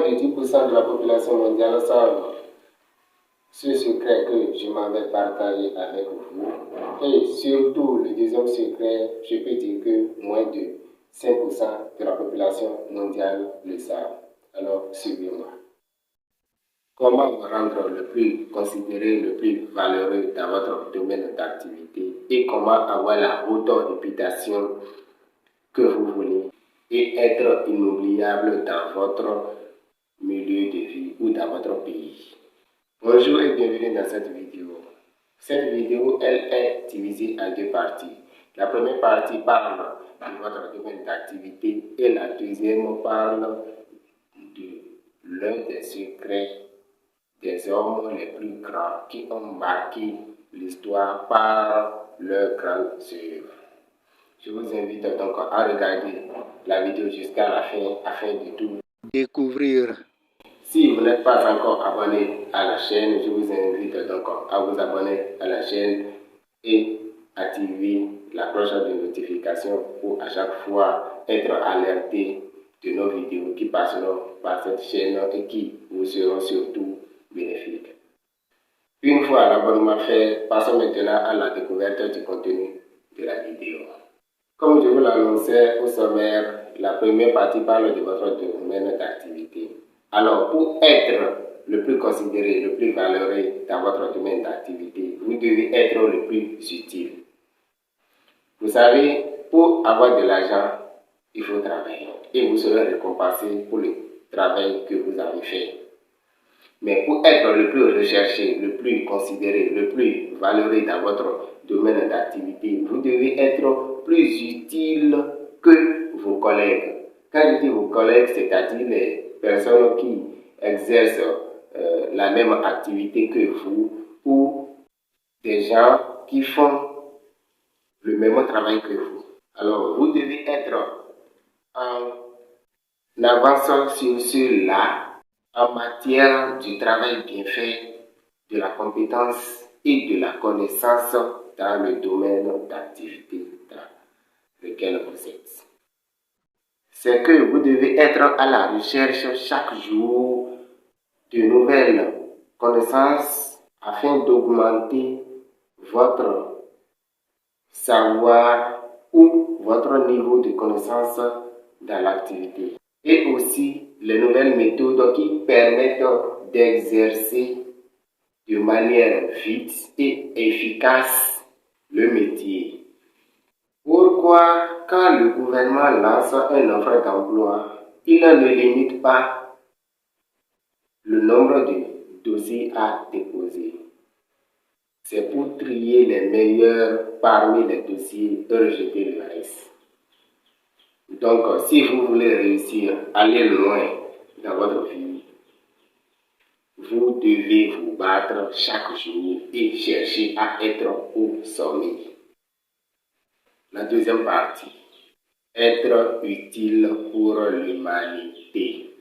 de 10% de la population mondiale savent ce secret que je m'en vais partager avec vous. Et surtout, le deuxième secret, je peux dire que moins de 5% de la population mondiale le savent. Alors, suivez-moi. Comment vous rendre le plus considéré, le plus valeureux dans votre domaine d'activité et comment avoir la haute réputation que vous voulez et être inoubliable dans votre milieu de vie ou dans votre pays. Bonjour et bienvenue dans cette vidéo. Cette vidéo, elle est divisée en deux parties. La première partie parle de votre domaine d'activité et la deuxième parle de l'un des secrets des hommes les plus grands qui ont marqué l'histoire par leur grande œuvre. Je vous invite donc à regarder la vidéo jusqu'à la fin afin de tout découvrir. Si vous n'êtes pas encore abonné à la chaîne, je vous invite donc à vous abonner à la chaîne et activer la cloche de notification pour à chaque fois être alerté de nos vidéos qui passeront par cette chaîne et qui vous seront surtout bénéfiques. Une fois l'abonnement fait, passons maintenant à la découverte du contenu de la vidéo. Comme je vous l'annonçais au sommaire, la première partie parle de votre domaine d'activité. Alors, pour être le plus considéré, le plus valeureux dans votre domaine d'activité, vous devez être le plus utile. Vous savez, pour avoir de l'argent, il faut travailler et vous serez récompensé pour le travail que vous avez fait. Mais pour être le plus recherché, le plus considéré, le plus valeureux dans votre domaine d'activité, vous devez être plus utile que vos collègues. Quand je dis vos collègues, c'est-à-dire les personnes qui exercent la même activité que vous ou des gens qui font le même travail que vous. Alors, vous devez être en avance sur cela en matière du travail bien fait, de la compétence et de la connaissance dans le domaine d'activité dans lequel vous êtes. C'est que vous devez être à la recherche chaque jour de nouvelles connaissances afin d'augmenter votre savoir ou votre niveau de connaissance dans l'activité. Et aussi les nouvelles méthodes qui permettent d'exercer de manière vite et efficace le métier. Pourquoi, quand le gouvernement lance une offre d'emploi, il ne limite pas le nombre de dossiers à déposer? C'est pour trier les meilleurs parmi les dossiers et rejeter le reste. Donc, si vous voulez réussir, aller loin dans votre vie, vous devez vous battre chaque jour et chercher à être au sommet. La deuxième partie, être utile pour l'humanité.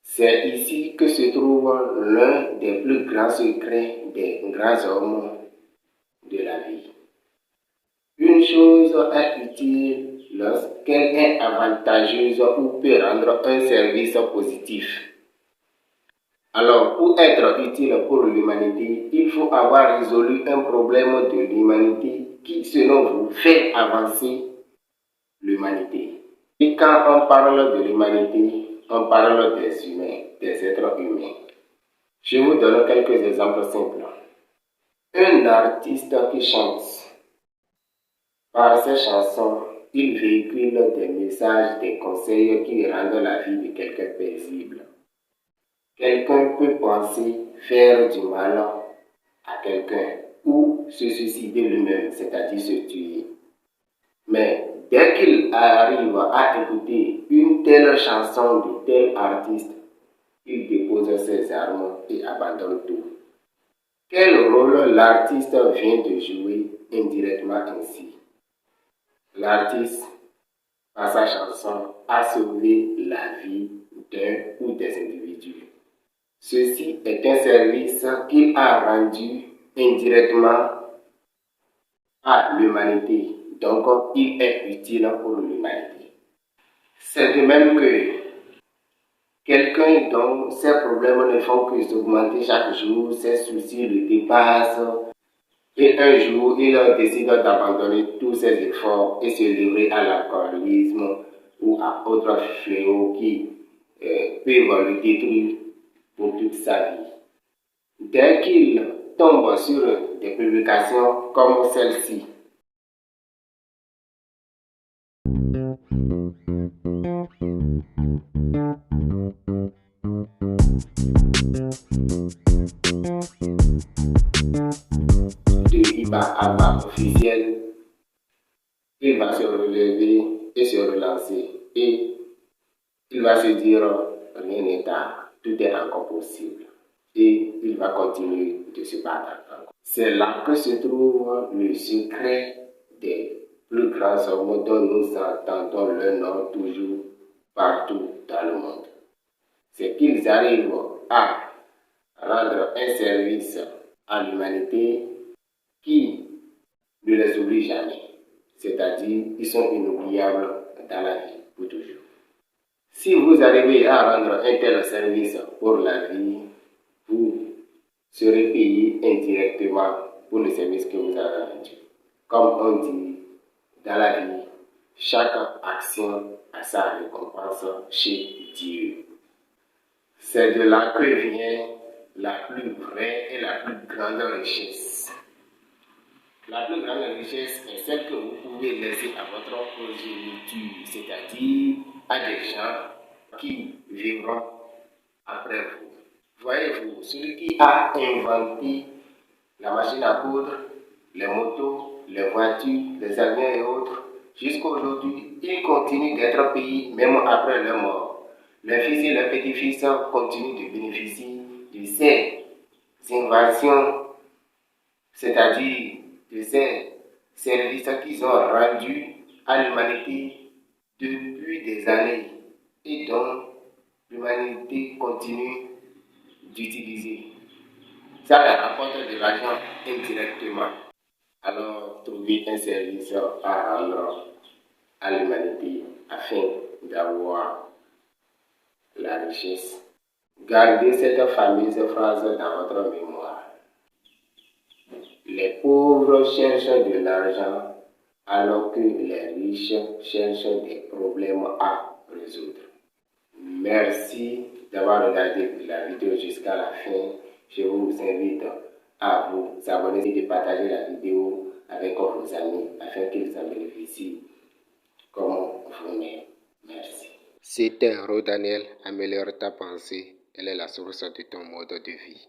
C'est ici que se trouve l'un des plus grands secrets des grands hommes de la vie. Une chose est utile lorsqu'elle est avantageuse ou peut rendre un service positif. Alors, pour être utile pour l'humanité, il faut avoir résolu un problème de l'humanité qui, selon vous, fait avancer l'humanité. Et quand on parle de l'humanité, on parle des humains, des êtres humains. Je vous donne quelques exemples simples. Un artiste qui chante, par ses chansons, il véhicule des messages, des conseils qui rendent la vie de quelqu'un paisible. Quelqu'un peut penser faire du mal à quelqu'un ou se suicider lui-même, c'est-à-dire se tuer. Mais dès qu'il arrive à écouter une telle chanson de tel artiste, il dépose ses armes et abandonne tout. Quel rôle l'artiste vient de jouer indirectement ainsi? L'artiste, par sa chanson, a sauvé la vie d'un ou des individus. Ceci est un service qu'il a rendu indirectement à l'humanité. Donc, il est utile pour l'humanité. C'est de même que Quelqu'un dont ses problèmes ne font que s'augmenter chaque jour, ses soucis le dépassent, et un jour, il décide d'abandonner tous ses efforts et se livrer à l'alcoolisme ou à autre fléau qui peuvent le détruire pour toute sa vie. Dès qu'il tombe sur des publications comme celle-ci, de Iba Abba officiel, il va se relever et se relancer. Et il va se dire, rien n'est tard, tout est encore possible. Et il va continuer de se battre encore. C'est là que se trouve le secret des plus grands hommes dont nous entendons le nom toujours partout dans le monde. C'est qu'ils arrivent à rendre un service à l'humanité qui ne les oublie jamais. C'est-à-dire, ils sont inoubliables dans la vie pour toujours. Si vous arrivez à rendre un tel service pour la vie, vous serez payé indirectement pour le service que vous avez rendu. Comme on dit dans la vie, chaque action a sa récompense chez Dieu. C'est de là que vient la plus vraie et la plus grande richesse. La plus grande richesse est celle que vous pouvez laisser à votre progéniture, c'est-à-dire à des gens qui vivront après vous. Voyez-vous, celui qui a inventé la machine à coudre, les motos, les voitures, les avions et autres, jusqu'à aujourd'hui, il continue d'être payé même après leur mort. Les fils et les petits-fils continuent de bénéficier de ces inventions, c'est-à-dire de ces services qu'ils ont rendus à l'humanité depuis des années et dont l'humanité continue d'utiliser. Ça leur apporte de l'argent indirectement. Alors, trouver un service à rendre à l'humanité afin d'avoir la richesse. Gardez cette fameuse phrase dans votre mémoire. Les pauvres cherchent de l'argent alors que les riches cherchent des problèmes à résoudre. Merci d'avoir regardé la vidéo jusqu'à la fin. Je vous invite à vous abonner et de partager la vidéo avec vos amis afin qu'ils en bénéficient comme vous-même. Merci. C'était Rodaniel, améliore ta pensée. Elle est la source de ton mode de vie.